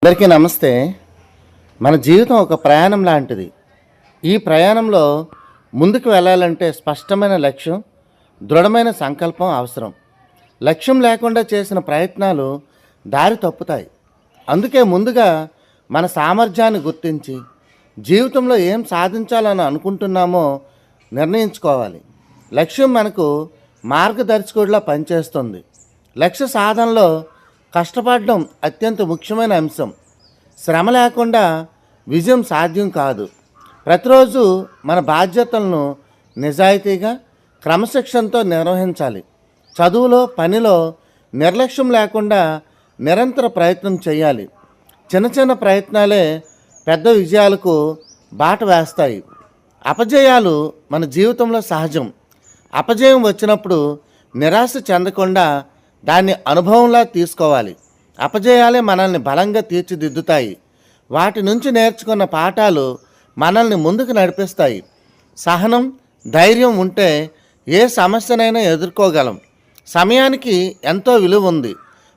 అందరికీ నమస్తే. మన జీవితం ఒక ప్రయాణం లాంటిది. ఈ ప్రయాణంలో ముందుకు వెళ్ళాలంటే స్పష్టమైన లక్ష్యం, దృఢమైన సంకల్పం అవసరం. లక్ష్యం లేకుండా చేసిన ప్రయత్నాలు దారి తప్పుతాయి. అందుకే ముందుగా మన సామర్థ్యాన్ని గుర్తించి జీవితంలో ఏం సాధించాలని అనుకుంటున్నామో నిర్ణయించుకోవాలి. లక్ష్యం మనకు మార్గదర్శకుడిలా పనిచేస్తుంది. లక్ష్య సాధనలో కష్టపడడం అత్యంత ముఖ్యమైన అంశం. శ్రమ లేకుండా విజయం సాధ్యం కాదు. ప్రతిరోజు మన బాధ్యతలను నిజాయితీగా, క్రమశిక్షణతో నిర్వహించాలి. చదువులో, పనిలో నిర్లక్ష్యం లేకుండా నిరంతర ప్రయత్నం చేయాలి. చిన్న చిన్న ప్రయత్నాలే పెద్ద విజయాలకు బాట వేస్తాయి. అపజయాలు మన జీవితంలో సహజం. అపజయం వచ్చినప్పుడు నిరాశ చెందకుండా దాన్ని అనుభవంలా తీసుకోవాలి. అపజయాలే మనల్ని బలంగా తీర్చిదిద్దుతాయి. వాటి నుంచి నేర్చుకున్న పాఠాలు మనల్ని ముందుకు నడిపిస్తాయి. సహనం, ధైర్యం ఉంటే ఏ సమస్యనైనా ఎదుర్కోగలం. సమయానికి ఎంతో విలువ ఉంది.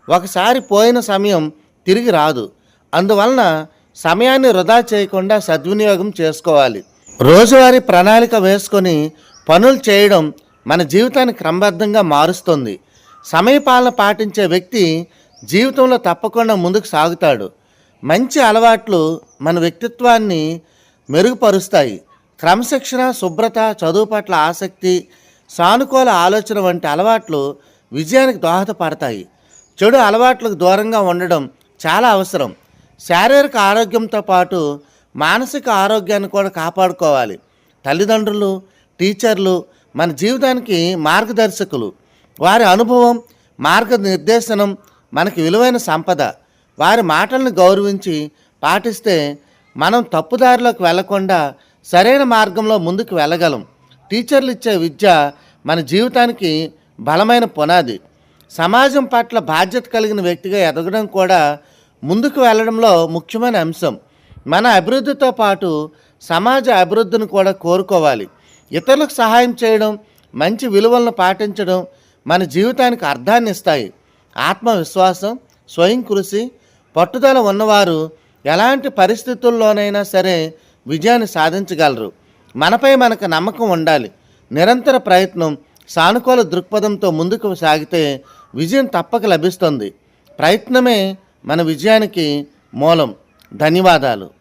ఒకసారి పోయిన సమయం తిరిగి రాదు. అందువలన సమయాన్ని వృధా చేయకుండా సద్వినియోగం చేసుకోవాలి. రోజువారీ ప్రణాళిక వేసుకొని పనులు చేయడం మన జీవితాన్ని క్రమబద్ధంగా మారుస్తుంది. సమయపాలన పాటించే వ్యక్తి జీవితంలో తప్పకుండా ముందుకు సాగుతాడు. మంచి అలవాట్లు మన వ్యక్తిత్వాన్ని మెరుగుపరుస్తాయి. క్రమశిక్షణ, శుభ్రత, చదువు పట్ల ఆసక్తి, సానుకూల ఆలోచన వంటి అలవాట్లు విజయానికి దోహదపడతాయి. చెడు అలవాట్లకు దూరంగా ఉండడం చాలా అవసరం. శారీరక ఆరోగ్యంతో పాటు మానసిక ఆరోగ్యాన్ని కూడా కాపాడుకోవాలి. తల్లిదండ్రులు, టీచర్లు మన జీవితానికి మార్గదర్శకులు. వారి అనుభవం, మార్గనిర్దేశనం మనకి విలువైన సంపద. వారి మాటలను గౌరవించి పాటిస్తే మనం తప్పుదారిలోకి వెళ్లకుండా సరైన మార్గంలో ముందుకు వెళ్ళగలం. టీచర్లు ఇచ్చే విద్య మన జీవితానికి బలమైన పునాది. సమాజం పట్ల బాధ్యత కలిగిన వ్యక్తిగా ఎదగడం కూడా ముందుకు వెళ్ళడంలో ముఖ్యమైన అంశం. మన అభివృద్ధితో పాటు సమాజ అభివృద్ధిని కూడా కోరుకోవాలి. ఇతరులకు సహాయం చేయడం, మంచి విలువలను పాటించడం మన జీవితానికి అర్థాన్ని ఇస్తాయి. ఆత్మవిశ్వాసం, స్వయం కృషి, పట్టుదల ఉన్నవారు ఎలాంటి పరిస్థితుల్లోనైనా సరే విజయాన్ని సాధించగలరు. మనపై మనకు నమ్మకం ఉండాలి. నిరంతర ప్రయత్నం, సానుకూల దృక్పథంతో ముందుకు సాగితే విజయం తప్పక లభిస్తుంది. ప్రయత్నమే మన విజయానికి మూలం. ధన్యవాదాలు.